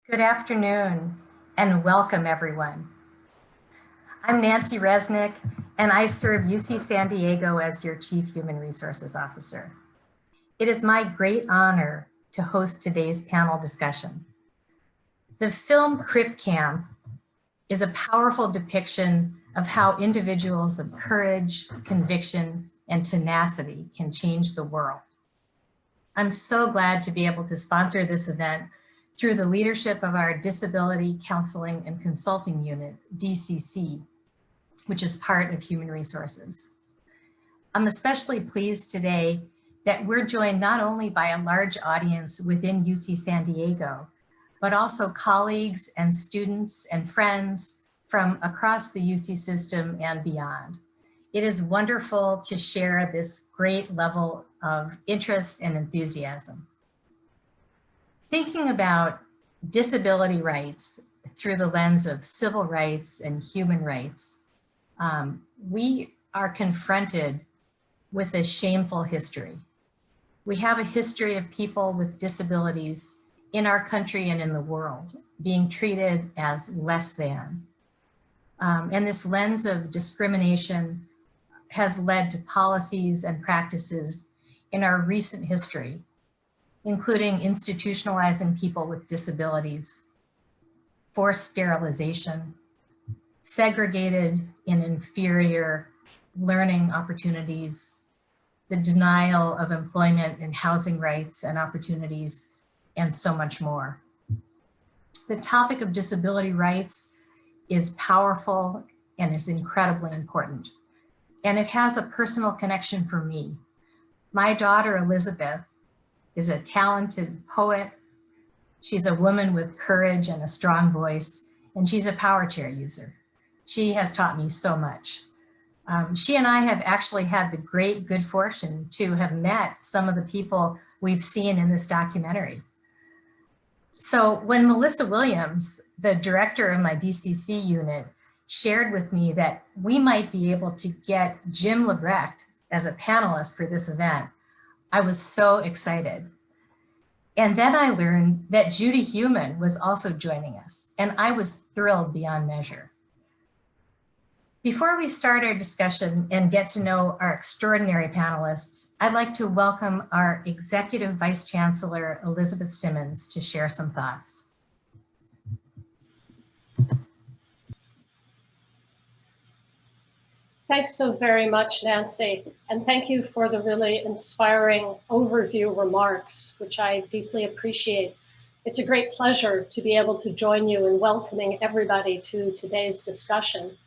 Good afternoon and welcome everyone. I'm Nancy Resnick and I serve UC San Diego as your Chief Human Resources Officer. It is my great honor to host today's panel discussion. The film Crip Camp is a powerful depiction of how individuals of courage, conviction, and tenacity can change the world. I'm so glad to be able to sponsor this event through the leadership of our Disability Counseling and Consulting Unit, DCC, which is part of Human Resources. I'm especially pleased today that we're joined not only by a large audience within UC San Diego, but also colleagues and students and friends from across the UC system and beyond. It is wonderful to share this great level of interest and enthusiasm. Thinking about disability rights through the lens of civil rights and human rights, we are confronted with a shameful history. We have a history of people with disabilities in our country and in the world being treated as less than. And this lens of discrimination has led to policies and practices in our recent history, including institutionalizing people with disabilities, forced sterilization, segregated and inferior learning opportunities, the denial of employment and housing rights and opportunities, and so much more. The topic of disability rights is powerful and is incredibly important. And it has a personal connection for me. My daughter, Elizabeth, is a talented poet. She's a woman with courage and a strong voice, and she's a power chair user. She has taught me so much. She and I have actually had the great good fortune to have met some of the people we've seen in this documentary. So when Melissa Williams, the director of my DCC unit, shared with me that we might be able to get Jim LeBrecht as a panelist for this event, I was so excited. And then I learned that Judy Heumann was also joining us, and I was thrilled beyond measure. Before we start our discussion and get to know our extraordinary panelists, I'd like to welcome our Executive Vice Chancellor, Elizabeth Simmons, to share some thoughts. Thanks so very much, Nancy, and thank you for the really inspiring overview remarks, which I deeply appreciate. It's a great pleasure to be able to join you in welcoming everybody to today's discussion.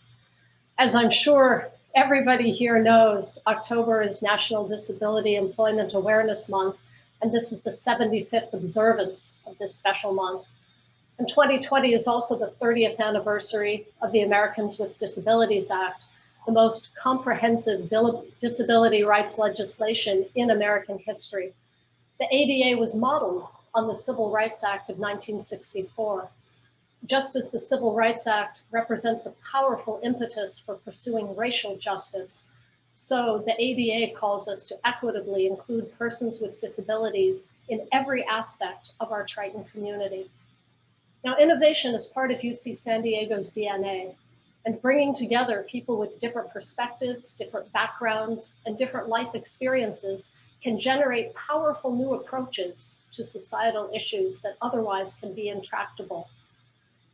As I'm sure everybody here knows, October is National Disability Employment Awareness Month, and this is the 75th observance of this special month. And 2020 is also the 30th anniversary of the Americans with Disabilities Act, the most comprehensive disability rights legislation in American history. The ADA was modeled on the Civil Rights Act of 1964. Just as the Civil Rights Act represents a powerful impetus for pursuing racial justice, so the ADA calls us to equitably include persons with disabilities in every aspect of our Triton community. Now, innovation is part of UC San Diego's DNA. And bringing together people with different perspectives, different backgrounds, and different life experiences can generate powerful new approaches to societal issues that otherwise can be intractable.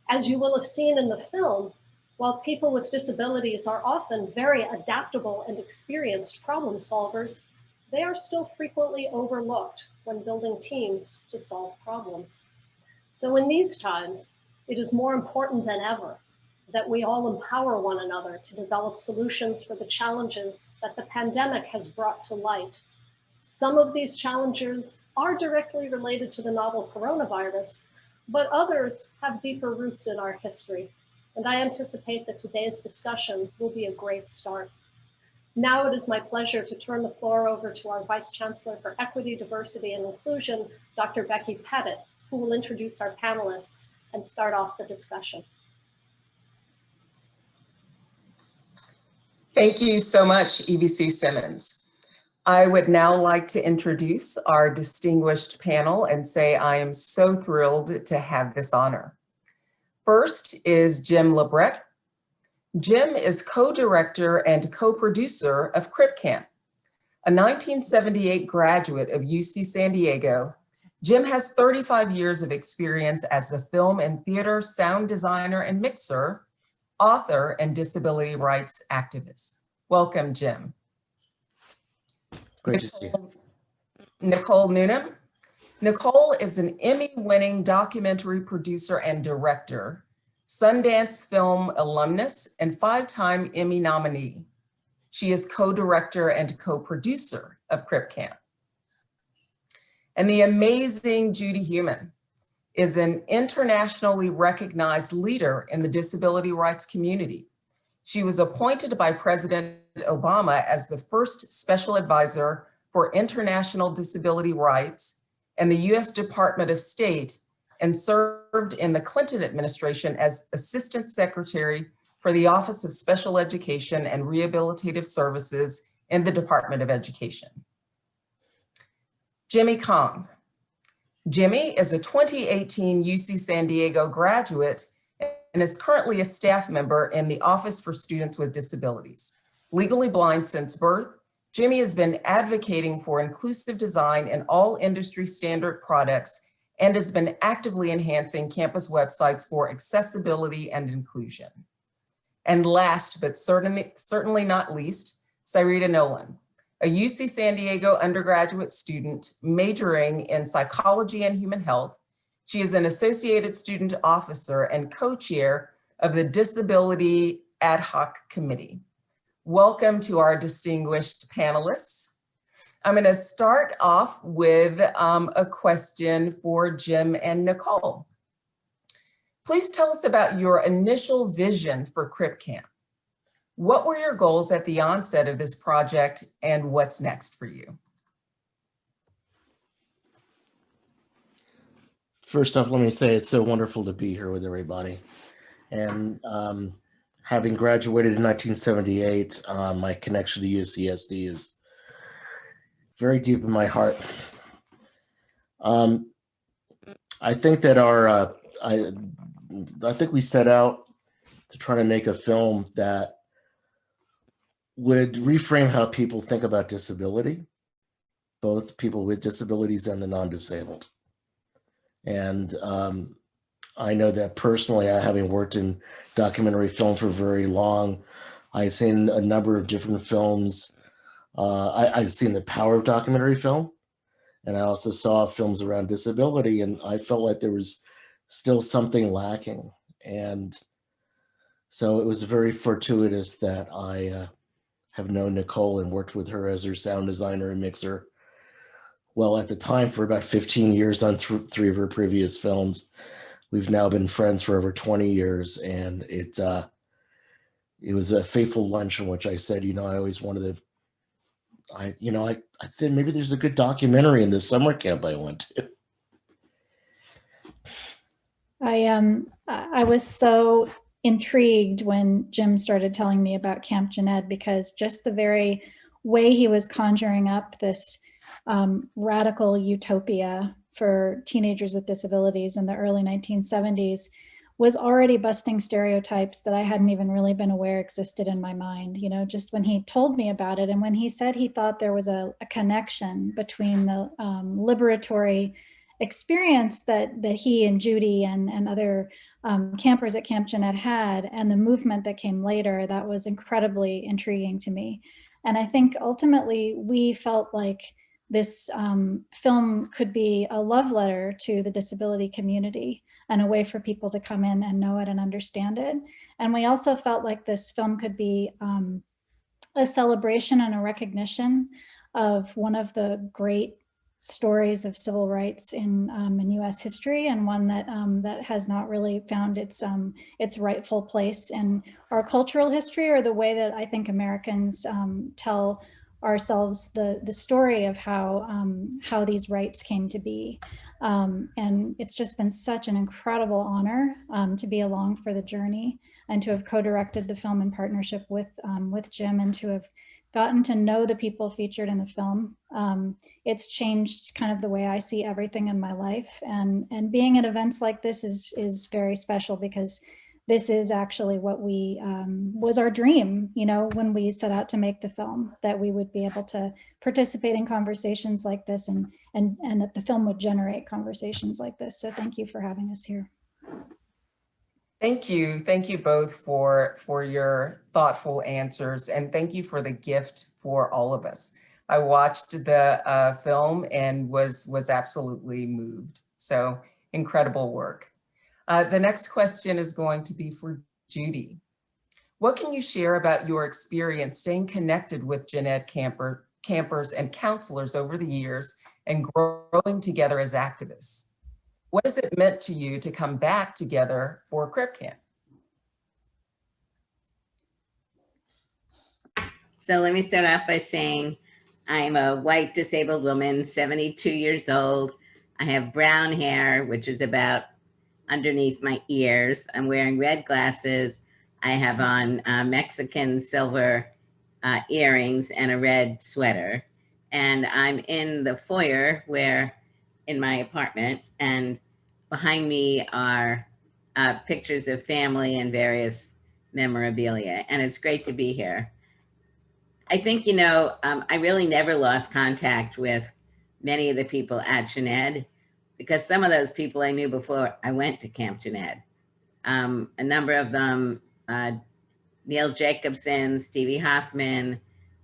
As you will have seen in the film, while people with disabilities are often very adaptable and experienced problem solvers, they are still frequently overlooked when building teams to solve problems. So in these times, it is more important than ever that we all empower one another to develop solutions for the challenges that the pandemic has brought to light. Some of these challenges are directly related to the novel coronavirus, but others have deeper roots in our history. And I anticipate that today's discussion will be a great start. Now it is my pleasure to turn the floor over to our Vice Chancellor for Equity, Diversity, and Inclusion, Dr. Becky Pettit, who will introduce our panelists and start off the discussion. Thank you so much, EVC Simmons. I would now like to introduce our distinguished panel and say I am so thrilled to have this honor. First is Jim LeBrecht. Jim is co-director and co-producer of Crip Camp. A 1978 graduate of UC San Diego, Jim has 35 years of experience as a film and theater sound designer and mixer, author, and disability rights activist. Welcome, Jim. Great to see you. Nicole Newnham. Nicole is an Emmy-winning documentary producer and director, Sundance Film alumnus, and 5-time Emmy nominee. She is co-director and co-producer of Crip Camp. And the amazing Judy Heumann is an internationally recognized leader in the disability rights community. She was appointed by President Obama as the first special advisor for international disability rights in the US Department of State and served in the Clinton administration as Assistant Secretary for the Office of Special Education and Rehabilitative Services in the Department of Education. Jimmy Cong. Jimmy is a 2018 UC San Diego graduate and is currently a staff member in the Office for Students with Disabilities. Legally blind since birth, Jimmy has been advocating for inclusive design in all industry standard products and has been actively enhancing campus websites for accessibility and inclusion. And last, but certainly not least, Syreeta Nolan, a UC San Diego undergraduate student majoring in psychology and human health. She is an associated student officer and co-chair of the Disability Ad Hoc Committee. Welcome to our distinguished panelists. I'm going to start off with a question for Jim and Nicole. Please tell us about your initial vision for Crip Camp. What were your goals at the onset of this project and what's next for you? First off, let me say it's so wonderful to be here with everybody. And having graduated in 1978, my connection to UCSD is very deep in my heart. I think that I think we set out to try to make a film that would reframe how people think about disability, both people with disabilities and the non-disabled. And I know that personally, having worked in documentary film for very long, I've seen a number of different films. I've seen the power of documentary film, and I also saw films around disability, and I felt like there was still something lacking. And so it was very fortuitous that I have known Nicole and worked with her as her sound designer and mixer. Well, at the time, for about 15 years on 3 of her previous films. We've now been friends for over 20 years, and it was a fateful lunch in which I said, you know, I always wanted to, I think maybe there's a good documentary in this summer camp I went to. I was so intrigued when Jim started telling me about Camp Jened, because just the very way he was conjuring up this radical utopia for teenagers with disabilities in the early 1970s was already busting stereotypes that I hadn't even really been aware existed in my mind, you know, just when he told me about it. And when he said he thought there was a connection between the liberatory experience that he and Judy and other campers at Camp Jened had and the movement that came later, that was incredibly intriguing to me. And I think ultimately we felt like this film could be a love letter to the disability community and a way for people to come in and know it and understand it. And we also felt like this film could be a celebration and a recognition of one of the great stories of civil rights in US history, and one that that has not really found its rightful place in our cultural history, or the way that I think Americans tell ourselves the story of how these rights came to be. And it's just been such an incredible honor to be along for the journey and to have co-directed the film in partnership with Jim, and to have gotten to know the people featured in the film. It's changed kind of the way I see everything in my life. And being at events like this is very special, because this is actually what we was our dream, you know, when we set out to make the film, that we would be able to participate in conversations like this, and that the film would generate conversations like this. So thank you for having us here. Thank you. Thank you both for your thoughtful answers, and thank you for the gift for all of us. I watched the film and was absolutely moved. So incredible work. The next question is going to be for Judy. What can you share about your experience staying connected with gen ed campers and counselors over the years and growing together as activists? What has it meant to you to come back together for Crip Camp? So let me start off by saying I'm a white disabled woman, 72 years old. I have brown hair, which is about underneath my ears. I'm wearing red glasses. I have on Mexican silver earrings and a red sweater. And I'm in the foyer in my apartment, and behind me are pictures of family and various memorabilia. And it's great to be here. I think, you know, I really never lost contact with many of the people at gen ed, because some of those people I knew before I went to Camp gen ed. A number of them, Neil Jacobson, Stevie Hoffman,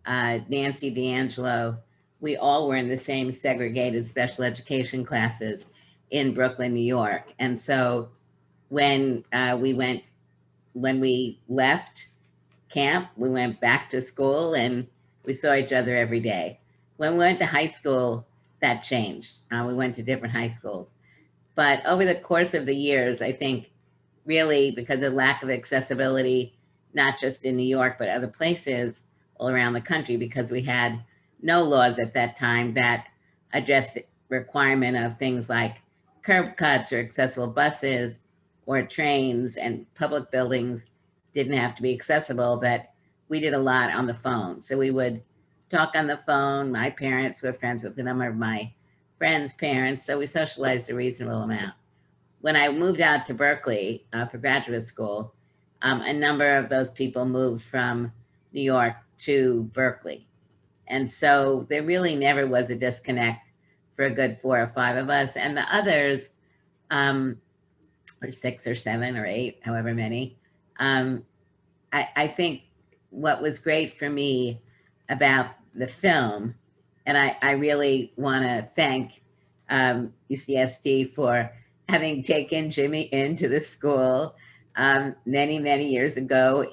Nancy D'Angelo, we all were in the same segregated special education classes in Brooklyn, New York. And so when we left camp, we went back to school and we saw each other every day. When we went to high school, that changed. We went to different high schools. But over the course of the years, I think really because of the lack of accessibility, not just in New York, but other places all around the country, because we had no laws at that time that addressed the requirement of things like curb cuts or accessible buses or trains, and public buildings didn't have to be accessible, that we did a lot on the phone. So we would talk on the phone. My parents were friends with a number of my friends' parents, so we socialized a reasonable amount. When I moved out to Berkeley for graduate school, a number of those people moved from New York to Berkeley. And so there really never was a disconnect for a good 4 or 5 of us. And the others, or 6 or 7 or 8, however many, I think what was great for me about the film, and I really want to thank UCSD for having taken Jimmy into the school many, many years ago.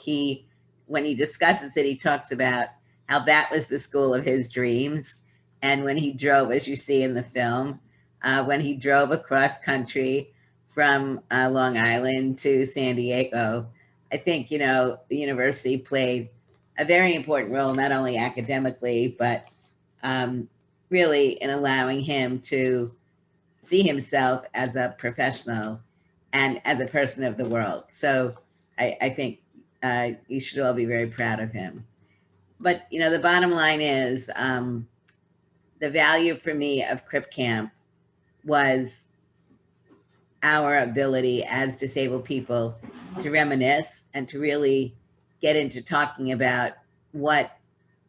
When he discusses it, he talks about how that was the school of his dreams. And when he drove, as you see in the film, when he drove across country from Long Island to San Diego, I think, you know, the university played a very important role, not only academically, but really in allowing him to see himself as a professional and as a person of the world. So I think you should all be very proud of him. But, you know, the bottom line is the value for me of Crip Camp was our ability as disabled people to reminisce and to really get into talking about what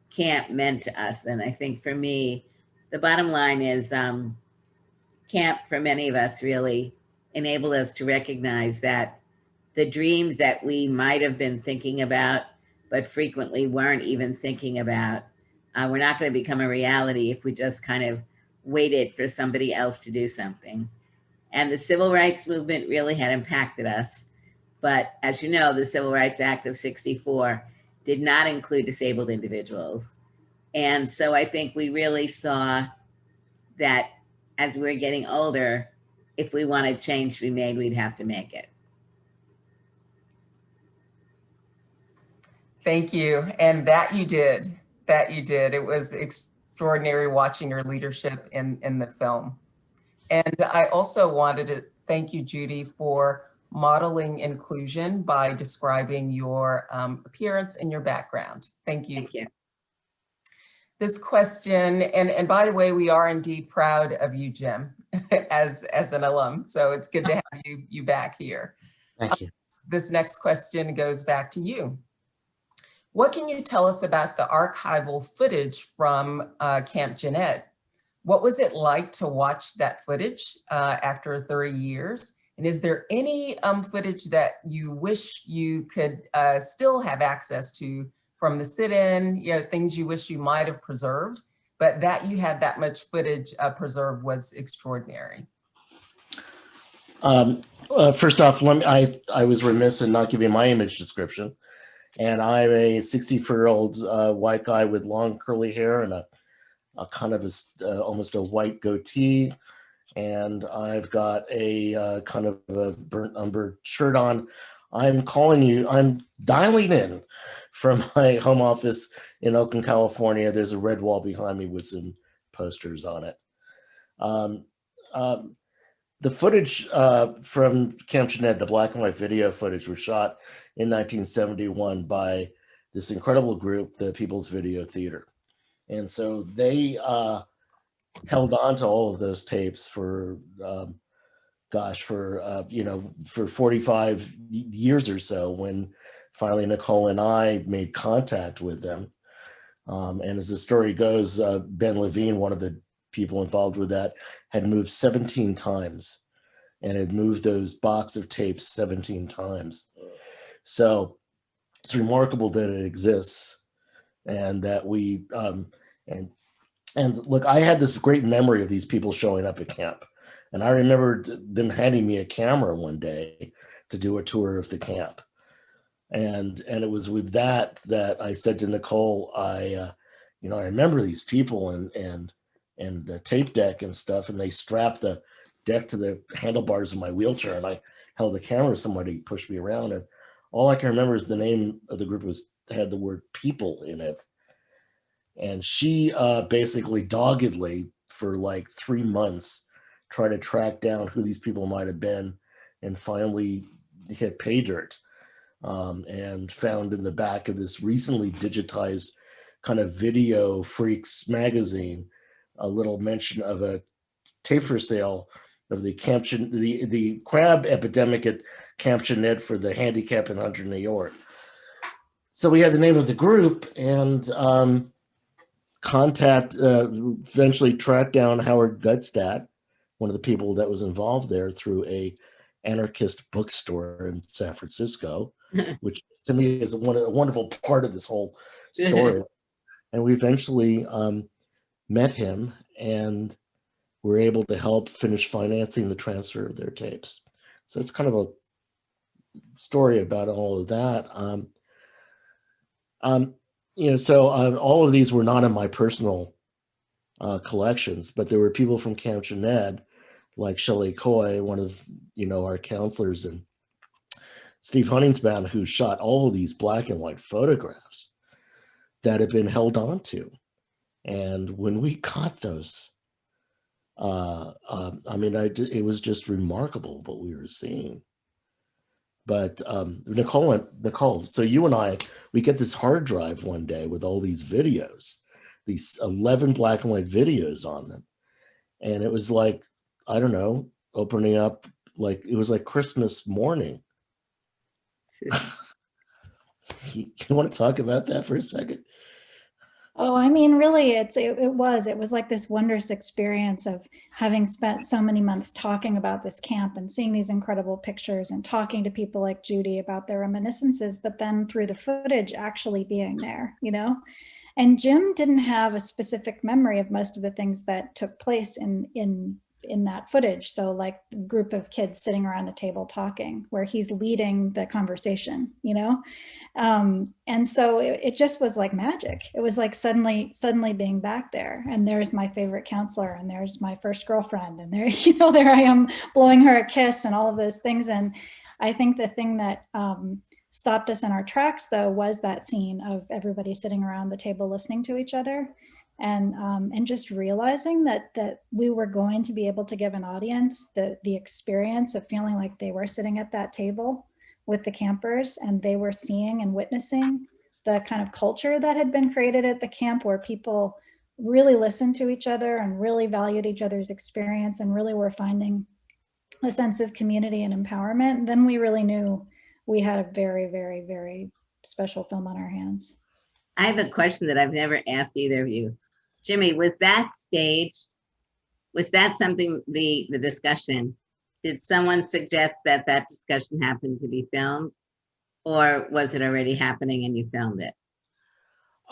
camp meant to us. And I think for me, the bottom line is camp for many of us really enabled us to recognize that the dreams that we might have been thinking about, but frequently weren't even thinking about, were not going to become a reality if we just kind of waited for somebody else to do something. And the civil rights movement really had impacted us. But as you know, the Civil Rights Act of '64 did not include disabled individuals. And so I think we really saw that as we were getting older, if we wanted change to be made, we'd have to make it. Thank you. And that you did. It was extraordinary watching your leadership in the film. And I also wanted to thank you, Judy, for modeling inclusion by describing your appearance and your background. Thank you. Thank you. this question, and by the way, we are indeed proud of you, Jim, as an alum. So it's good to have you back here. Thank you. This next question goes back to you. What can you tell us about the archival footage from Camp Jened? What was it like to watch that footage after 30 years? And is there any footage that you wish you could still have access to from the sit-in, things you wish you might have preserved, but that you had that much footage preserved was extraordinary? First off, I was remiss in not giving my image description. And I'm a 64-year-old white guy with long curly hair and a kind of almost a white goatee. And I've got a kind of a burnt umber shirt on. I'm dialing in from my home office in Oakland, California. There's a red wall behind me with some posters on it. The footage from Camp Jened, the black and white video footage, was shot in 1971 by this incredible group, the People's Video Theater. And so they held on to all of those tapes for, for 45 years or so, when finally Nicole and I made contact with them. And as the story goes, Ben Levine, one of the people involved with that, had moved 17 times and had moved those box of tapes 17 times. So it's remarkable that it exists, and that we, and look, I had this great memory of these people showing up at camp. And I remember them handing me a camera one day to do a tour of the camp. And it was with that I said to Nicole, I remember these people and the tape deck and stuff, and they strapped the deck to the handlebars of my wheelchair, and I held the camera, somebody pushed me around, and all I can remember is the name of the group had the word people in it. And she basically doggedly for like 3 months tried to track down who these people might have been, and finally hit pay dirt, and found in the back of this recently digitized kind of Video Freaks magazine a little mention of a tape for sale of the the crab epidemic at Camp Jened for the handicap in Hunter, New York. So we had the name of the group, and eventually tracked down Howard Gutstadt, one of the people that was involved there, through a anarchist bookstore in San Francisco, which to me is a wonderful part of this whole story. And we eventually met him and were able to help finish financing the transfer of their tapes. So it's kind of a story about all of that. All of these were not in my personal collections, but there were people from Camp Jened, like Shelley Coy, one of our counselors, and Steve Huntingsbaum, who shot all of these black and white photographs that have been held on to. And when we got those, it was just remarkable what we were seeing. But Nicole, so you and I, we get this hard drive one day with all these videos, these 11 black and white videos on them. And it was like, I don't know, opening up, like, it was like Christmas morning. You want to talk about that for a second? Oh, I mean, really, it was like this wondrous experience of having spent so many months talking about this camp and seeing these incredible pictures and talking to people like Judy about their reminiscences, but then through the footage actually being there, And Jim didn't have a specific memory of most of the things that took place in that footage. So like the group of kids sitting around a table talking, where he's leading the conversation, and so it just was like magic. It was like suddenly being back there, and there's my favorite counselor, and there's my first girlfriend, and there, there I am blowing her a kiss and all of those things. And I think the thing that stopped us in our tracks, though, was that scene of everybody sitting around the table listening to each other, and just realizing that we were going to be able to give an audience the experience of feeling like they were sitting at that table with the campers, and they were seeing and witnessing the kind of culture that had been created at the camp, where people really listened to each other and really valued each other's experience and really were finding a sense of community and empowerment, then we really knew we had a very, very, very special film on our hands. I have a question that I've never asked either of you. Jimmy, was that staged? Was that something, the discussion, did someone suggest that that discussion happened to be filmed? Or was it already happening and you filmed it?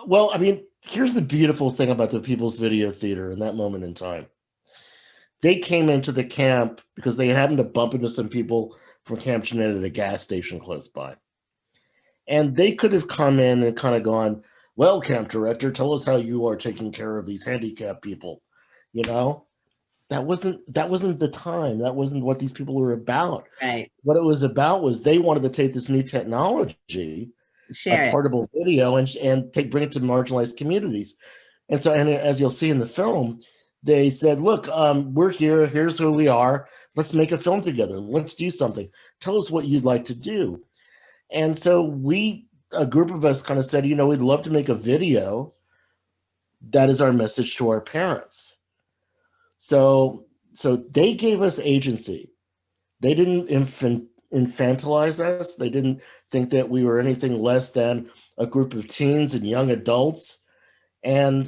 Well, I mean, here's the beautiful thing about the People's Video Theater in that moment in time. They came into the camp because they happened to bump into some people from Camp Jeanette at a gas station close by. And they could have come in and kind of gone, well, camp director, tell us how you are taking care of these handicapped people. You know, that wasn't the time. That wasn't what these people were about. Right. What it was about was they wanted to take this new technology, Share a it. portable video, and bring it to marginalized communities. And so, and as you'll see in the film, they said, look, we're here. Here's who we are. Let's make a film together. Let's do something. Tell us what you'd like to do. And so a group of us kind of said, you know, we'd love to make a video that is our message to our parents. So they gave us agency. They didn't infantilize us. They didn't think that we were anything less than a group of teens and young adults. And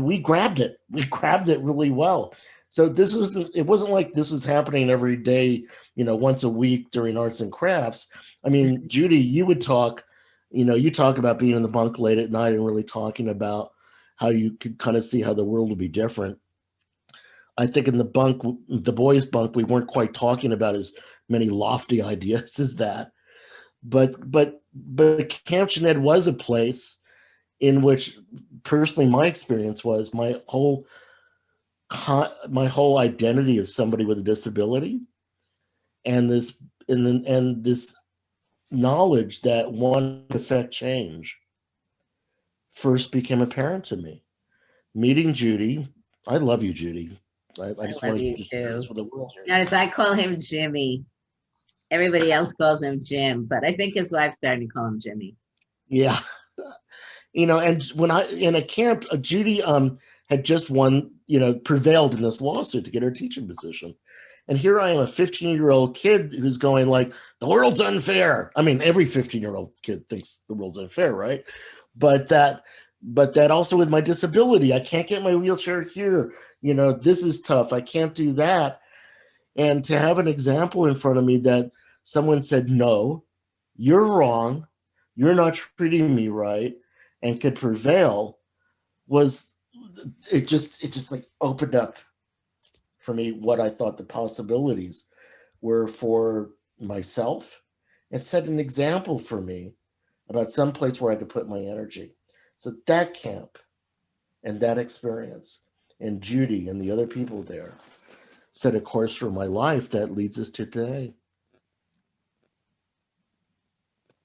we grabbed it. We grabbed it really well. So it wasn't like this was happening every day, you know, once a week during arts and crafts. I mean, Judy, you would talk, you know, you talk about being in the bunk late at night and really talking about how you could kind of see how the world would be different. I think in the boys' bunk, we weren't quite talking about as many lofty ideas as that. But Camp Jeanette was a place in which, personally, my experience was my whole identity of somebody with a disability, and this knowledge that one could affect change first became apparent to me. Meeting Judy, I love you, Judy. I just love want you to share this too. with the world here. Notice I call him Jimmy. Everybody else calls him Jim, but I think his wife started to call him Jimmy. Yeah. You know, and when in a camp, Judy had just won, you know, prevailed in this lawsuit to get her teaching position. And here I am, a 15-year-old kid who's going like, the world's unfair. I mean, every 15-year-old kid thinks the world's unfair, right? But that also with my disability, I can't get my wheelchair here. You know, this is tough. I can't do that. And to have an example in front of me that someone said, no, you're wrong. You're not treating me right, and could prevail, it just like opened up for me what I thought the possibilities were for myself, and set an example for me about some place where I could put my energy. So that camp and that experience and Judy and the other people there set a course for my life that leads us to today.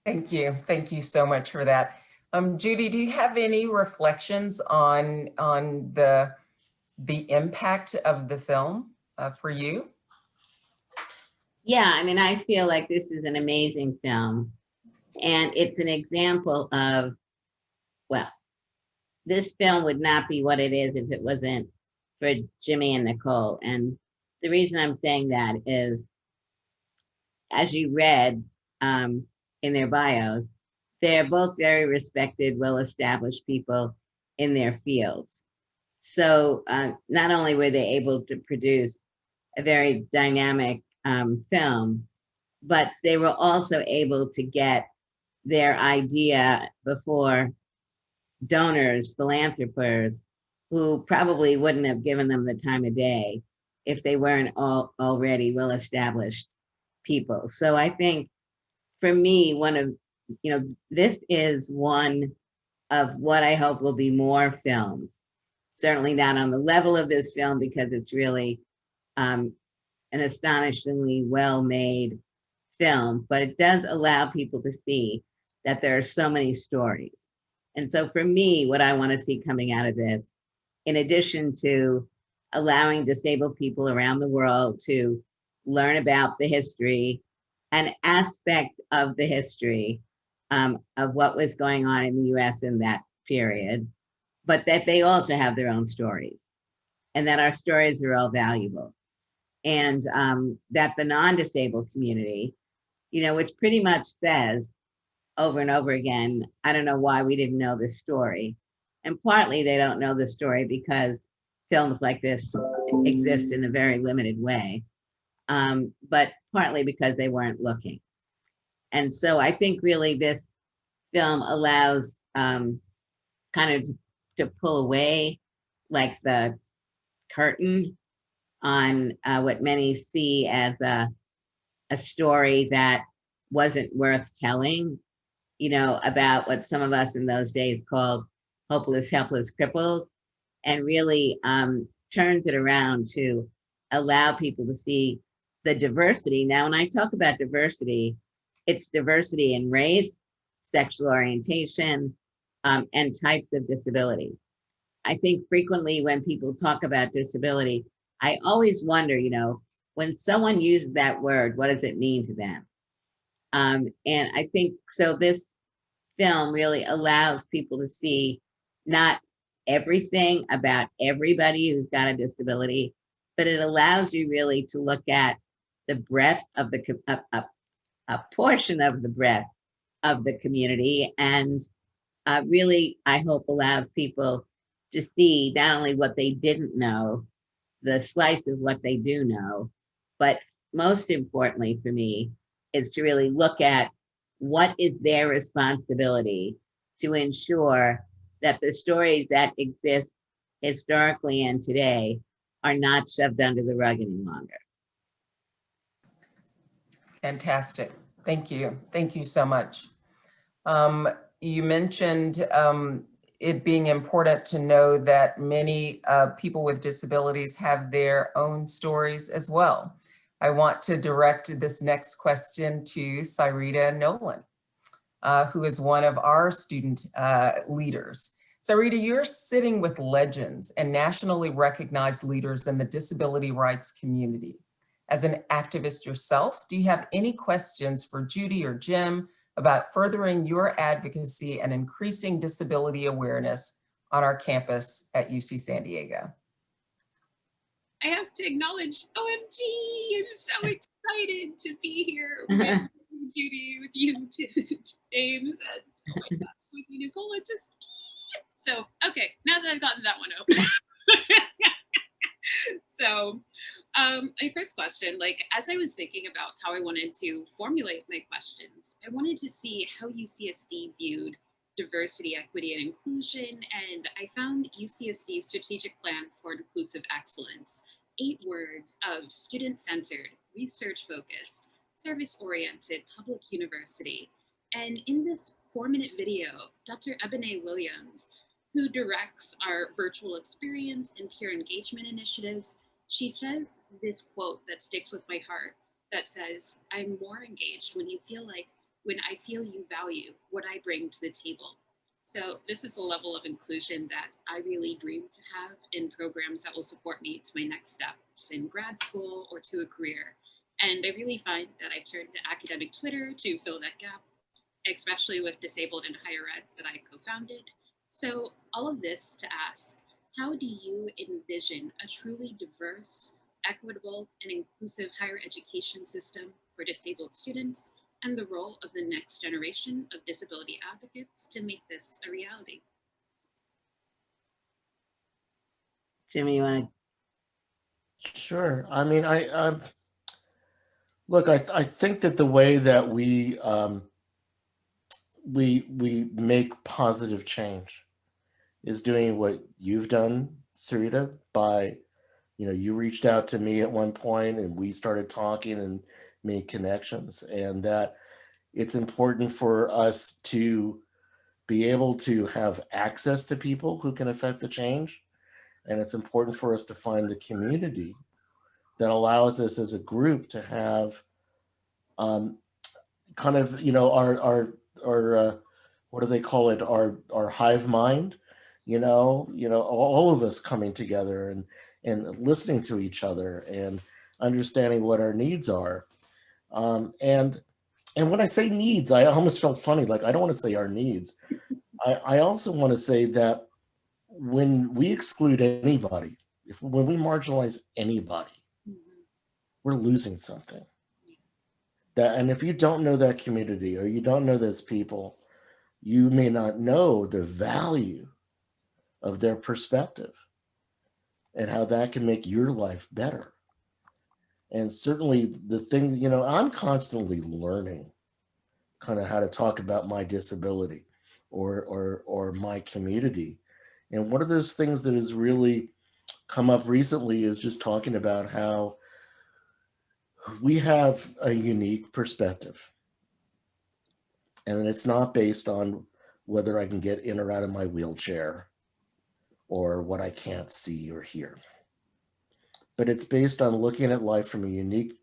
Thank you. Thank you so much for that. Judy, do you have any reflections on the impact of the film for you? Yeah, I mean, I feel like this is an amazing film. And it's an example of, well, this film would not be what it is if it wasn't for Jimmy and Nicole. And the reason I'm saying that is, as you read in their bios, they're both very respected, well-established people in their fields. So not only were they able to produce a very dynamic film, but they were also able to get their idea before donors, philanthropists, who probably wouldn't have given them the time of day if they weren't already well-established people. So I think for me, this is one of what I hope will be more films. Certainly not on the level of this film, because it's really an astonishingly well-made film, but it does allow people to see that there are so many stories. And so for me, what I want to see coming out of this, in addition to allowing disabled people around the world to learn about the history, an aspect of the history of what was going on in the US in that period, but that they also have their own stories, and that our stories are all valuable. And that the non-disabled community, you know, which pretty much says over and over again, I don't know why we didn't know this story. And partly they don't know the story because films like this exist in a very limited way, but partly because they weren't looking. And so I think really this film allows kind of to pull away like the curtain on what many see as a story that wasn't worth telling, you know, about what some of us in those days called hopeless, helpless cripples, and really turns it around to allow people to see the diversity. Now, when I talk about diversity, it's diversity in race, sexual orientation, and types of disability. I think frequently when people talk about disability, I always wonder, you know, when someone uses that word, what does it mean to them? And I think so this film really allows people to see not everything about everybody who's got a disability, but it allows you really to look at the breadth of the a portion of the breadth of the community, and really, I hope, allows people to see not only what they didn't know, the slice of what they do know, but most importantly for me is to really look at what is their responsibility to ensure that the stories that exist historically and today are not shoved under the rug any longer. Fantastic. Thank you. Thank you so much. You mentioned it being important to know that many people with disabilities have their own stories as well. I want to direct this next question to Syreeta Nolan, who is one of our student leaders. Syreeta, you're sitting with legends and nationally recognized leaders in the disability rights community. As an activist yourself, do you have any questions for Judy or Jim about furthering your advocacy and increasing disability awareness on our campus at UC San Diego? I have to acknowledge, OMG, I'm so excited to be here with Judy, with you, James, and oh my gosh, with you, Nicole. So, okay, now that I've gotten that one out. So, my first question, like, as I was thinking about how I wanted to formulate my questions, I wanted to see how UCSD viewed diversity, equity, and inclusion, and I found UCSD's strategic plan for inclusive excellence, 8 words of student-centered, research-focused, service-oriented public university. And in this 4-minute video, Dr. Ebene Williams, who directs our virtual experience and peer engagement initiatives, she says this quote that sticks with my heart that says, "I'm more engaged when I feel you value what I bring to the table." So this is a level of inclusion that I really dream to have in programs that will support me to my next steps in grad school or to a career. And I really find that I've turned to academic Twitter to fill that gap, especially with Disabled in Higher Ed that I co-founded. So all of this to ask, how do you envision a truly diverse, equitable, and inclusive higher education system for disabled students, and the role of the next generation of disability advocates to make this a reality? Jimmy, you want to? Sure. I mean, look, I think that the way that we make positive change is doing what you've done, Syreeta, by, you know, you reached out to me at one point and we started talking and made connections, and that it's important for us to be able to have access to people who can affect the change. And it's important for us to find the community that allows us as a group to have kind of, you know, our what do they call it? Our hive mind, you know, all of us coming together and listening to each other and understanding what our needs are. And when I say needs, I almost felt funny. Like, I don't want to say our needs. I also want to say that when we exclude anybody, when we marginalize anybody, we're losing something. And if you don't know that community or you don't know those people, you may not know the value of their perspective and how that can make your life better. And certainly the thing, you know, I'm constantly learning kind of how to talk about my disability or my community. And one of those things that has really come up recently is just talking about how we have a unique perspective. And it's not based on whether I can get in or out of my wheelchair or what I can't see or hear. But it's based on looking at life from a unique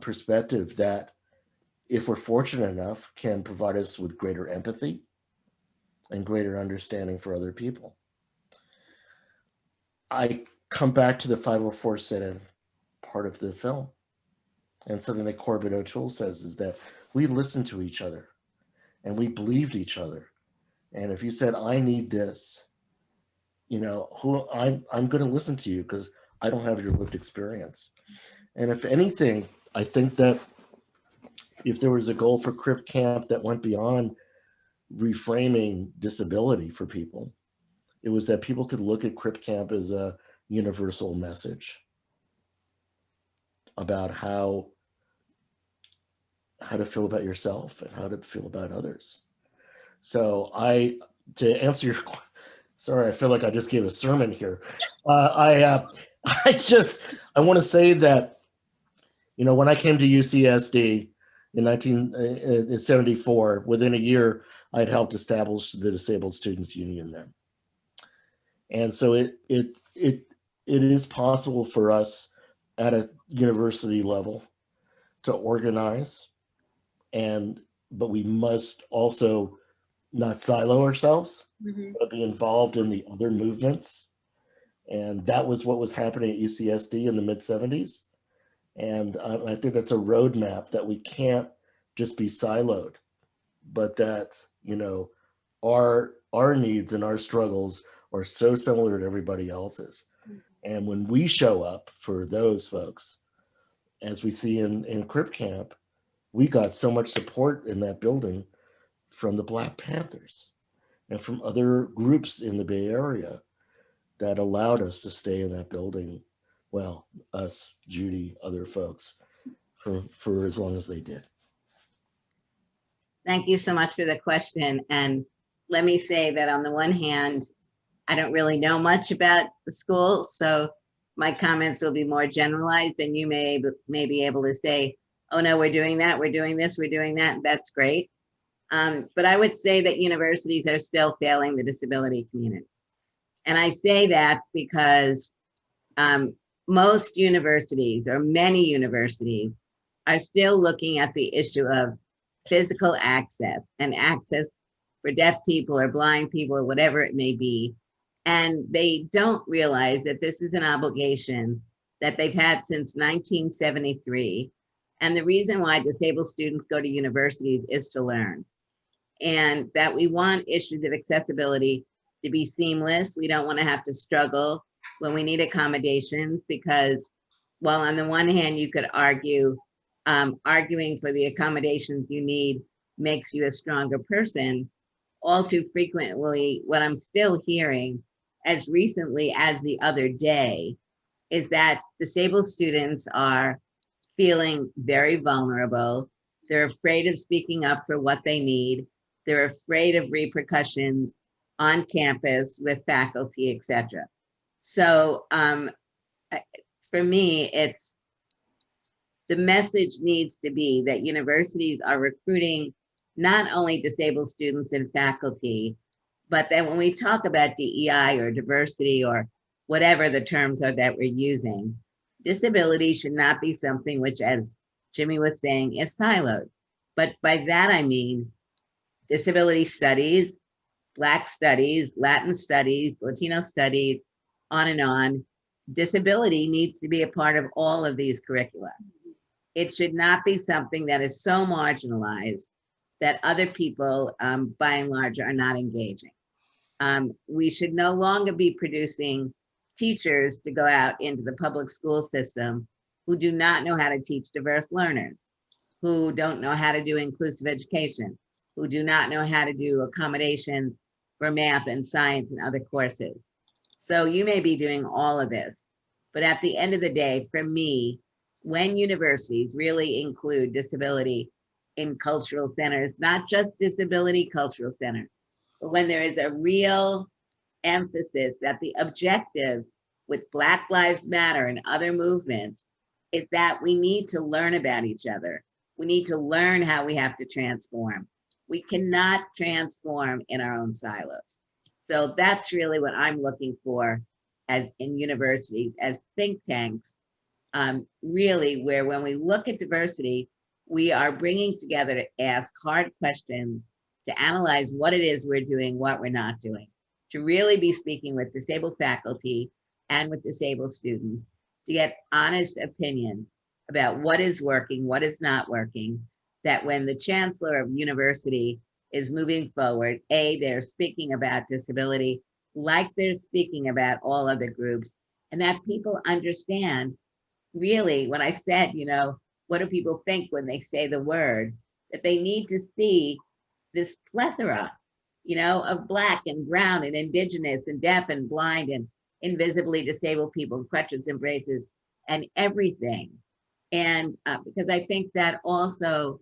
perspective that, if we're fortunate enough, can provide us with greater empathy and greater understanding for other people. I come back to the 504 sit-in part of the film. And something that Corbett O'Toole says is that we listened to each other and we believed each other. And if you said, I need this, you know, I'm going to listen to you because I don't have your lived experience. And if anything, I think that if there was a goal for Crip Camp that went beyond reframing disability for people, it was that people could look at Crip Camp as a universal message about how to feel about yourself and how to feel about others. So to answer your, sorry, I feel like I just gave a sermon here. I want to say that, you know, when I came to UCSD in 1974, within a year, I'd helped establish the Disabled Students Union there. And so it is possible for us at a university level to organize, but we must also not silo ourselves, but be involved in the other movements. And that was what was happening at UCSD in the mid-70s. And I think that's a roadmap that we can't just be siloed, but that, you know, our needs and our struggles are so similar to everybody else's. And when we show up for those folks, as we see in Crip Camp, we got so much support in that building from the Black Panthers and from other groups in the Bay Area that allowed us to stay in that building. Well, us, Judy, other folks, for as long as they did. Thank you so much for the question. And let me say that on the one hand, I don't really know much about the school, so my comments will be more generalized, and you may be able to say, oh no, we're doing that, we're doing this, we're doing that, that's great. But I would say that universities are still failing the disability community. And I say that because most universities, or many universities, are still looking at the issue of physical access and access for deaf people or blind people or whatever it may be. And they don't realize that this is an obligation that they've had since 1973. And the reason why disabled students go to universities is to learn. And that we want issues of accessibility to be seamless. We don't want to have to struggle when we need accommodations, because while on the one hand you could argue, arguing for the accommodations you need makes you a stronger person, all too frequently what I'm still hearing as recently as the other day is that disabled students are feeling very vulnerable. They're afraid of speaking up for what they need. They're afraid of repercussions on campus with faculty, etc. So for me, it's the message needs to be that universities are recruiting not only disabled students and faculty, but that when we talk about DEI or diversity or whatever the terms are that we're using, disability should not be something which, as Jimmy was saying, is siloed. But by that I mean disability studies, Black studies, Latin studies, Latino studies, on and on. Disability needs to be a part of all of these curricula. It should not be something that is so marginalized that other people, by and large, are not engaging. We should no longer be producing teachers to go out into the public school system who do not know how to teach diverse learners, who don't know how to do inclusive education, who do not know how to do accommodations for math and science and other courses. So you may be doing all of this, but at the end of the day, for me, when universities really include disability in cultural centers, not just disability cultural centers, but when there is a real emphasis that the objective with Black Lives Matter and other movements is that we need to learn about each other. We need to learn how we have to transform. We cannot transform in our own silos. So that's really what I'm looking for as in universities, as think tanks, really where when we look at diversity, we are bringing together to ask hard questions, to analyze what it is we're doing, what we're not doing, to really be speaking with disabled faculty and with disabled students to get honest opinion about what is working, what is not working, that when the chancellor of university is moving forward, they're speaking about disability like they're speaking about all other groups, and that people understand really when I said, what do people think when they say the word, that they need to see this plethora, of Black and brown and indigenous and deaf and blind and invisibly disabled people, crutches and braces and everything. And because I think that also,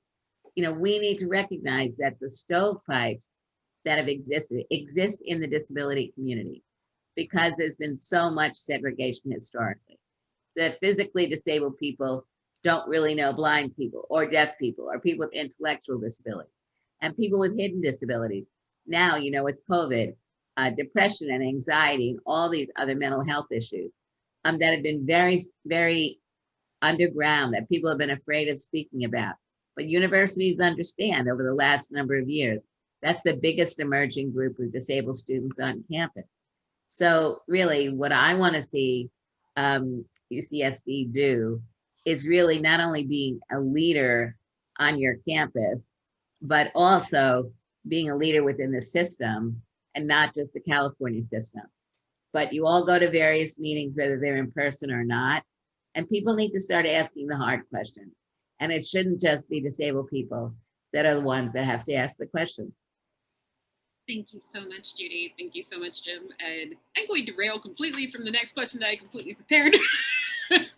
we need to recognize that the stovepipes that have existed exist in the disability community because there's been so much segregation historically. That physically disabled people don't really know blind people or deaf people or people with intellectual disabilities and people with hidden disabilities. Now, with COVID, depression and anxiety and all these other mental health issues that have been very, very underground that people have been afraid of speaking about. But universities understand over the last number of years, that's the biggest emerging group of disabled students on campus. So really what I want to see UCSD do is really not only being a leader on your campus, but also being a leader within the system and not just the California system. But you all go to various meetings, whether they're in person or not, and people need to start asking the hard questions. And it shouldn't just be disabled people that are the ones that have to ask the questions. Thank you so much, Judy. Thank you so much, Jim. And I'm going to derail completely from the next question that I completely prepared.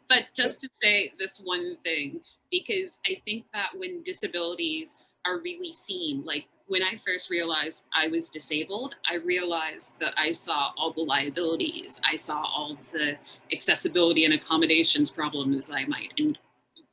But just to say this one thing, because I think that when disabilities are really seen, like when I first realized I was disabled, I realized that I saw all the liabilities. I saw all the accessibility and accommodations problems I might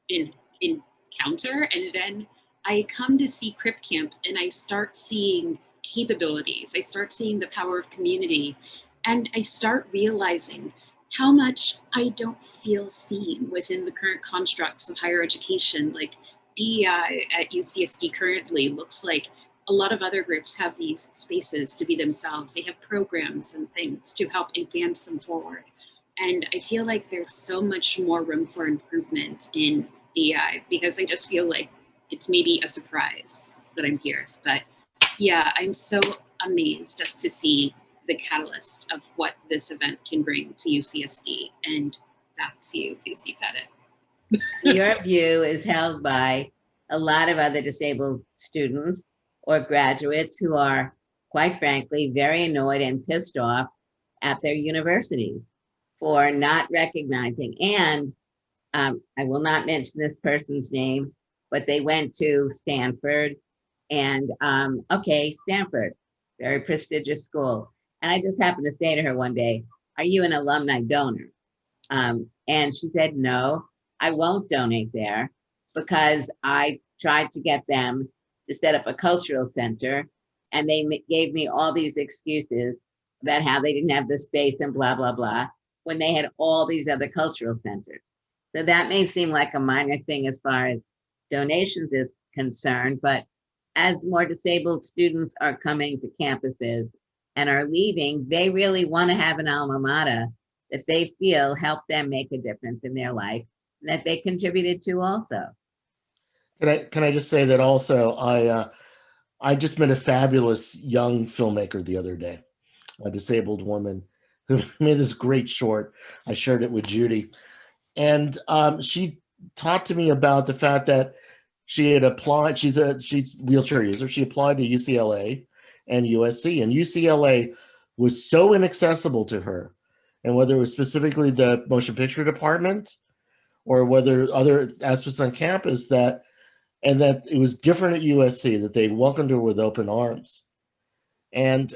encounter. And then I come to see Crip Camp and I start seeing capabilities. I start seeing the power of community, and I start realizing how much I don't feel seen within the current constructs of higher education. Like DEI at UCSD currently looks like a lot of other groups have these spaces to be themselves. They have programs and things to help advance them forward. And I feel like there's so much more room for improvement in DEI because I just feel like it's maybe a surprise that I'm here. But yeah, I'm so amazed just to see the catalyst of what this event can bring to UCSD. And back to you, PC Pettit. Your view is held by a lot of other disabled students or graduates who are, quite frankly, very annoyed and pissed off at their universities for not recognizing. And I will not mention this person's name, but they went to Stanford and Stanford, very prestigious school. And I just happened to say to her one day, "Are you an alumni donor?" And she said, "No, I won't donate there because I tried to get them to set up a cultural center and they gave me all these excuses about how they didn't have the space and blah, blah, blah, when they had all these other cultural centers." So that may seem like a minor thing as far as donations is concerned, but as more disabled students are coming to campuses and are leaving, they really want to have an alma mater that they feel helped them make a difference in their life and that they contributed to also. Can I just say that also I just met a fabulous young filmmaker the other day. a disabled woman who made this great short. I shared it with Judy. And she talked to me about the fact that she had applied, she's a wheelchair user. She applied to UCLA and USC, and UCLA was so inaccessible to her. And whether it was specifically the motion picture department or whether other aspects on campus, that it was different at USC, that they welcomed her with open arms. And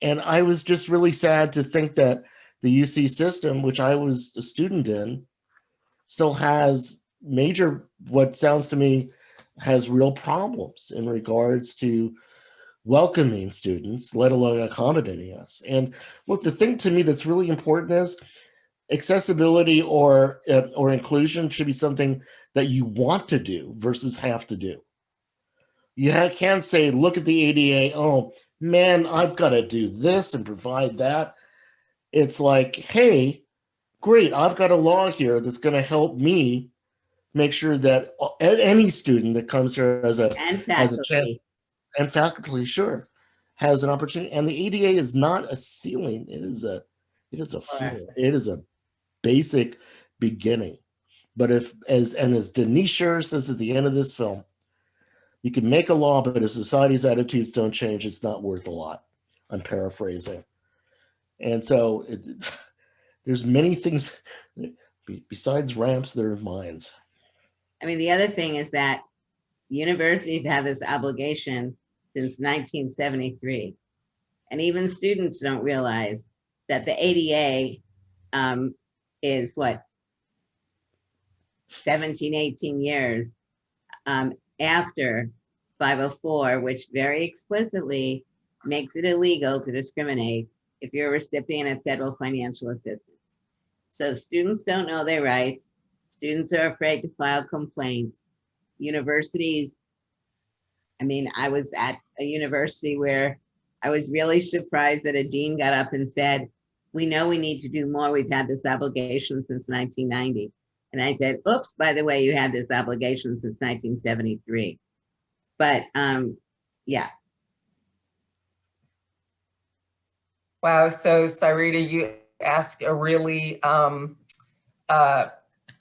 I was just really sad to think that the UC system, which I was a student in, still has major, what sounds to me, has real problems in regards to welcoming students, let alone accommodating us. And look, the thing to me that's really important is accessibility or inclusion should be something that you want to do versus have to do. You can't say, look at the ADA, oh man, I've got to do this and provide that. It's like, hey, great, I've got a law here that's going to help me make sure that any student that comes here has a chance, and faculty, sure, has an opportunity. And the ADA is not a ceiling; it is a floor. It is a basic beginning. But as Denise Scher says at the end of this film, you can make a law, but if society's attitudes don't change, it's not worth a lot. I'm paraphrasing. And so there's many things besides ramps, there are mines. I mean, the other thing is that universities have this obligation since 1973. And even students don't realize that the ADA is what, 17, 18 years after 504, which very explicitly makes it illegal to discriminate if you're a recipient of federal financial assistance. So students don't know their rights. Students are afraid to file complaints. Universities, I mean, I was at a university where I was really surprised that a dean got up and said, we know we need to do more. We've had this obligation since 1990. And I said, oops, by the way, you had this obligation since 1973. But yeah. Wow, so Syreeta, you asked a really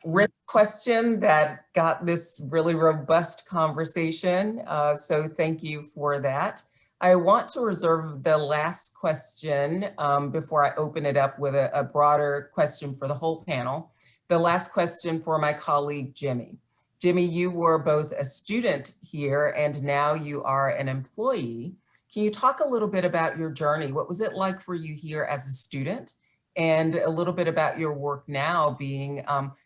rich question that got this really robust conversation. So thank you for that. I want to reserve the last question before I open it up with a broader question for the whole panel. The last question for my colleague, Jimmy. Jimmy, you were both a student here and now you are an employee. Can you talk a little bit about your journey? What was it like for you here as a student? And a little bit about your work now being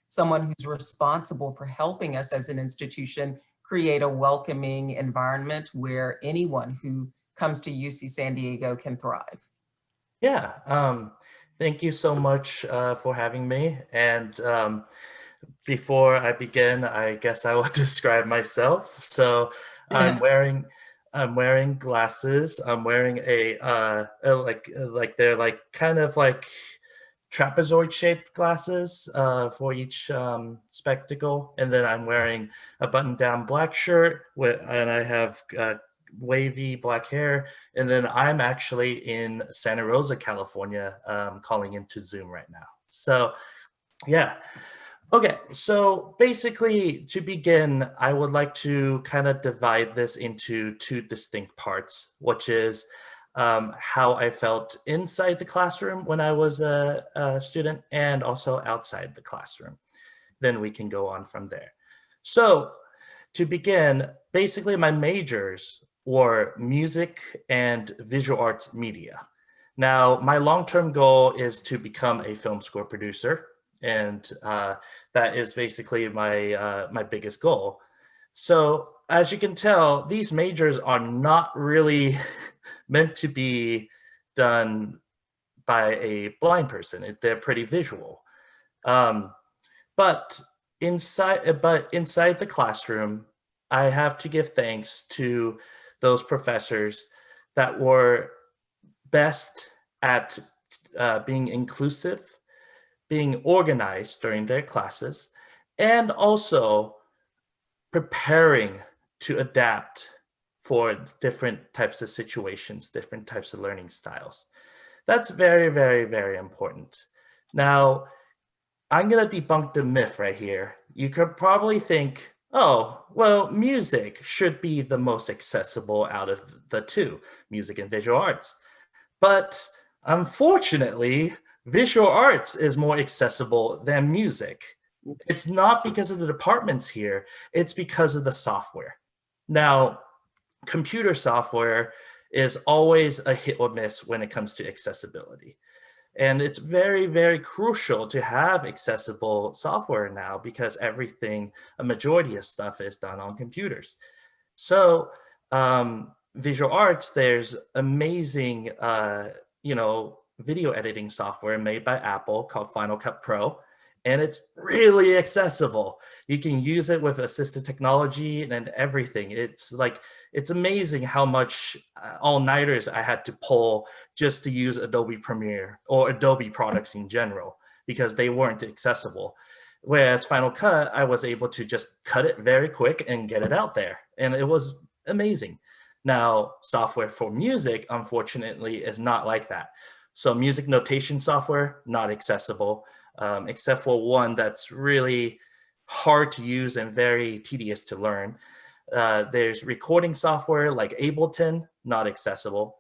someone who's responsible for helping us as an institution create a welcoming environment where anyone who comes to UC San Diego can thrive. Yeah, thank you so much for having me. And before I begin, I guess I will describe myself. So I'm wearing glasses. I'm wearing like they're like kind of like trapezoid shaped glasses for each spectacle. And then I'm wearing a button down black shirt and I have wavy black hair. And then I'm actually in Santa Rosa, California, calling into Zoom right now. So yeah. Okay, so basically to begin, I would like to kind of divide this into two distinct parts, which is how I felt inside the classroom when I was a student and also outside the classroom. Then we can go on from there. So to begin, basically my majors were music and visual arts media. Now, my long-term goal is to become a film score producer. And that is basically my biggest goal. So as you can tell, these majors are not really meant to be done by a blind person. They're pretty visual. But inside the classroom, I have to give thanks to those professors that were best at being inclusive, being organized during their classes, and also preparing to adapt for different types of situations, different types of learning styles. That's very, very, very important. Now, I'm going to debunk the myth right here. You could probably think, oh, well, music should be the most accessible out of the two, music and visual arts. But unfortunately, visual arts is more accessible than music. It's not because of the departments here, it's because of the software. Now, computer software is always a hit or miss when it comes to accessibility. And it's very, very crucial to have accessible software now because everything, a majority of stuff is done on computers. So visual arts, there's amazing, video editing software made by Apple called Final Cut Pro, and it's really accessible. You can use it with assistive technology and everything. It's amazing how much all-nighters I had to pull just to use Adobe Premiere or Adobe products in general because they weren't accessible. Whereas Final Cut, I was able to just cut it very quick and get it out there. And it was amazing. Now, software for music, unfortunately, is not like that. So music notation software, not accessible, except for one that's really hard to use and very tedious to learn. There's recording software like Ableton, not accessible.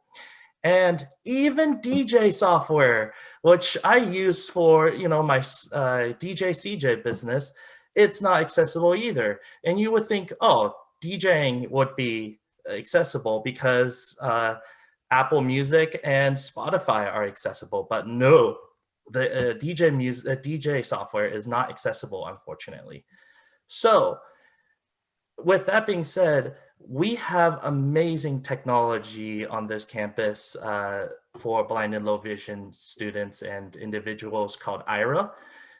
And even DJ software, which I use for my DJ CJ business, it's not accessible either. And you would think, oh, DJing would be accessible because Apple Music and Spotify are accessible, but no, the DJ software is not accessible, unfortunately. So with that being said, we have amazing technology on this campus for blind and low vision students and individuals called IRA.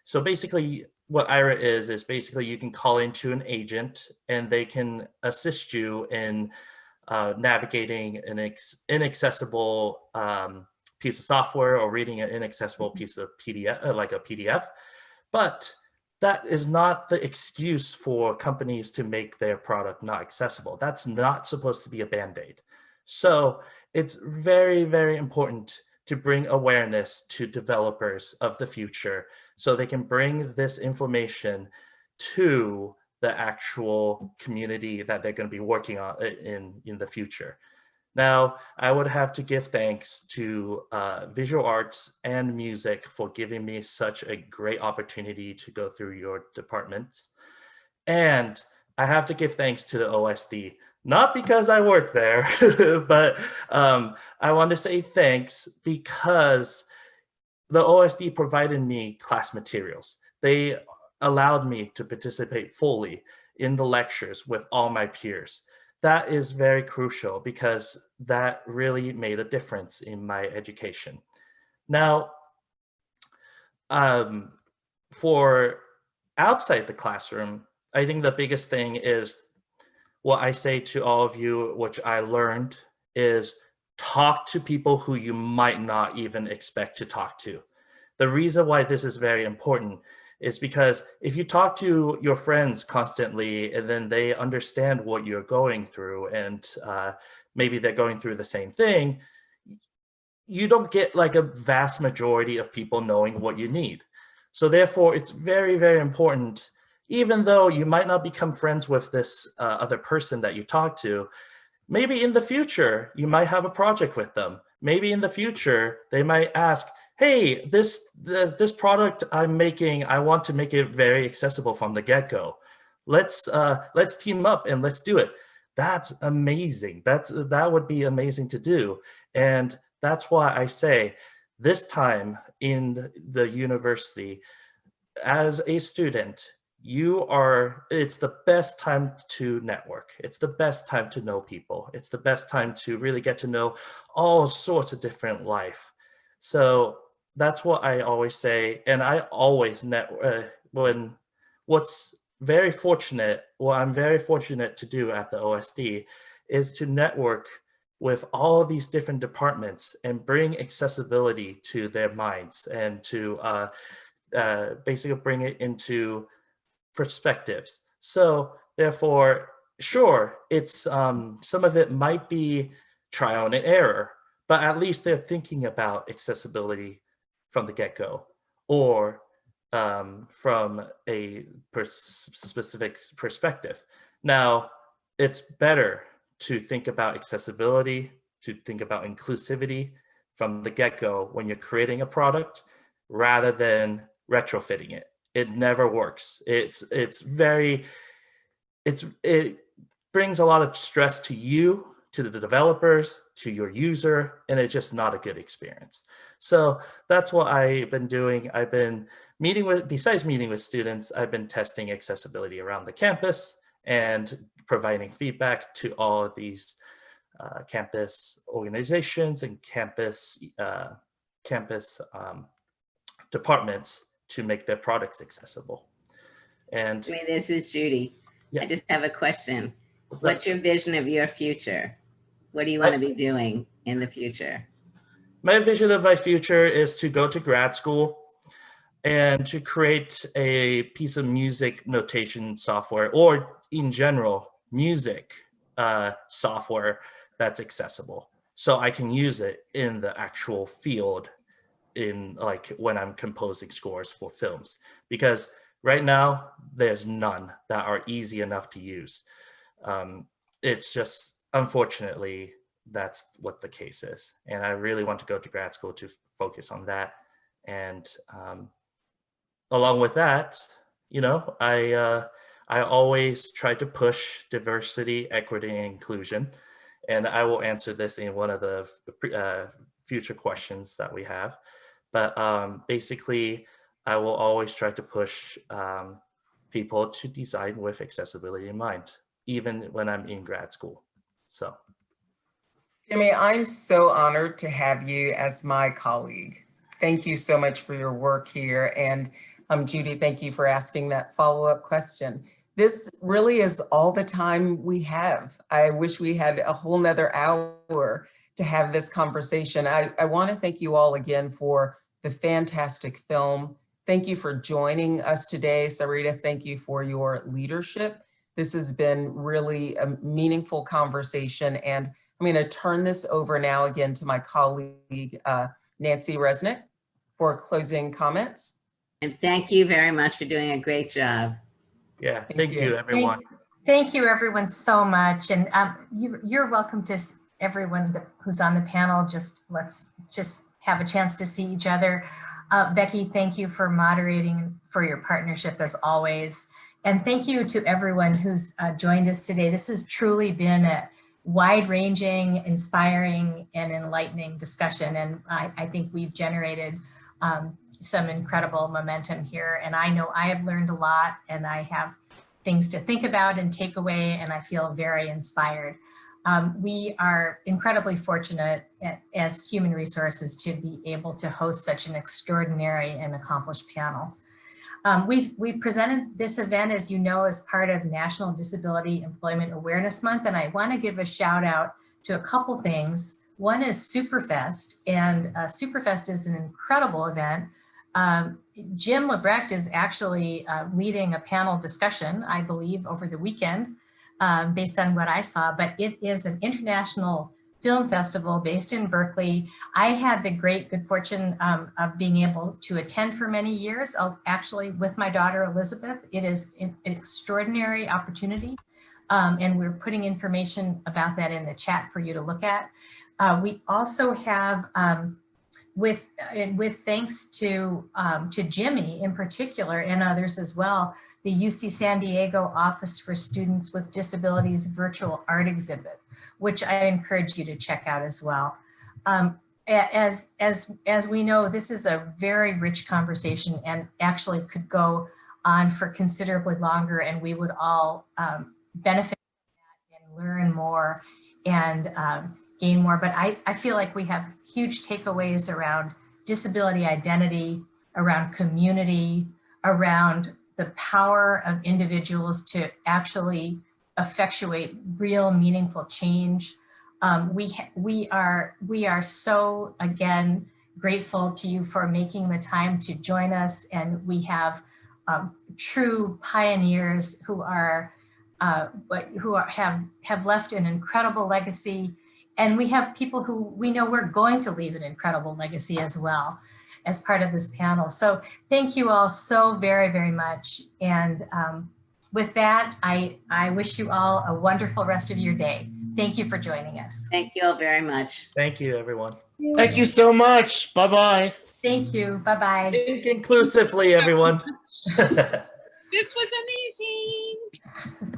So basically what IRA is basically you can call into an agent and they can assist you in navigating an inaccessible piece of software or reading an inaccessible piece of PDF, like a PDF. But that is not the excuse for companies to make their product not accessible. That's not supposed to be a Band-Aid. So it's very, very important to bring awareness to developers of the future so they can bring this information to the actual community that they're going to be working on in the future. Now, I would have to give thanks to visual arts and music for giving me such a great opportunity to go through your departments. And I have to give thanks to the OSD, not because I work there, but I want to say thanks because the OSD provided me class materials. They allowed me to participate fully in the lectures with all my peers. That is very crucial because that really made a difference in my education. Now, for outside the classroom, I think the biggest thing is what I say to all of you, which I learned, is talk to people who you might not even expect to talk to. The reason why this is very important is because if you talk to your friends constantly and then they understand what you're going through and maybe they're going through the same thing, you don't get like a vast majority of people knowing what you need. So therefore, it's very, very important, even though you might not become friends with this other person that you talk to, maybe in the future, you might have a project with them. Maybe in the future, they might ask, hey, this product I'm making, I want to make it very accessible from the get-go. Let's team up and let's do it. That's amazing. That would be amazing to do. And that's why I say this time in the university, as a student, it's the best time to network. It's the best time to know people. It's the best time to really get to know all sorts of different life. So that's what I always say. And I always what's very fortunate, what I'm very fortunate to do at the OSD is to network with all these different departments and bring accessibility to their minds and to basically bring it into perspectives. So therefore, sure, it's some of it might be trial and error, but at least they're thinking about accessibility from the get-go, or from a specific perspective. Now, it's better to think about accessibility, to think about inclusivity from the get-go when you're creating a product, rather than retrofitting it. It never works. It brings a lot of stress to you, to the developers, to your user, and it's just not a good experience. So that's what I've been doing. I've been besides meeting with students, I've been testing accessibility around the campus and providing feedback to all of these campus organizations and campus departments to make their products accessible. And This is Judy. yeah. I just have a question. What's your vision of your future? What do you want to be doing in the future? My vision of my future is to go to grad school and to create a piece of music notation software, or in general, music software that's accessible. So I can use it in the actual field, in like when I'm composing scores for films, because right now there's none that are easy enough to use. It's just, unfortunately, that's what the case is. And I really want to go to grad school to focus on that. And along with that, you know, I always try to push diversity, equity, and inclusion. And I will answer this in one of the future questions that we have. But basically, I will always try to push people to design with accessibility in mind, even when I'm in grad school. So. Jimmy, I'm so honored to have you as my colleague. Thank you so much for your work here. And Judy, thank you for asking that follow-up question. This really is all the time we have. I wish we had a whole nother hour to have this conversation. I want to thank you all again for the fantastic film. Thank you for joining us today. Syreeta, thank you for your leadership. This has been really a meaningful conversation, and I'm going to turn this over now again to my colleague, Nancy Resnick, for closing comments. And thank you very much for doing a great job. Yeah, thank you, everyone. Thank you, everyone, so much. And you're welcome to everyone who's on the panel. Let's just have a chance to see each other. Becky, thank you for moderating, for your partnership as always. And thank you to everyone who's joined us today. This has truly been a wide-ranging, inspiring, and enlightening discussion. And I think we've generated some incredible momentum here. And I know I have learned a lot, and I have things to think about and take away, and I feel very inspired. We are incredibly fortunate as human resources to be able to host such an extraordinary and accomplished panel. We've presented this event, as you know, as part of National Disability Employment Awareness Month, and I want to give a shout out to a couple things. One is Superfest, and Superfest is an incredible event. Jim LeBrecht is actually leading a panel discussion, I believe, over the weekend, based on what I saw, but it is an international film festival based in Berkeley. I had the good fortune of being able to attend for many years, actually with my daughter, Elizabeth. It is an extraordinary opportunity, and we're putting information about that in the chat for you to look at. We also have, with thanks to Jimmy in particular and others as well, the UC San Diego Office for Students with Disabilities virtual art exhibit, which I encourage you to check out as well. As we know, this is a very rich conversation and actually could go on for considerably longer, and we would all benefit from that and learn more and gain more. But I feel like we have huge takeaways around disability identity, around community, around the power of individuals to actually effectuate real meaningful change. We are so, again, grateful to you for making the time to join us, and we have true pioneers who have left an incredible legacy, And we have people who we know we're going to leave an incredible legacy as well as part of this panel. So thank you all so very, very much. And with that, I wish you all a wonderful rest of your day. Thank you for joining us. Thank you all very much. Thank you, everyone. Thank you so much. Bye-bye. Thank you. Bye-bye. Think inclusively, everyone. This was amazing.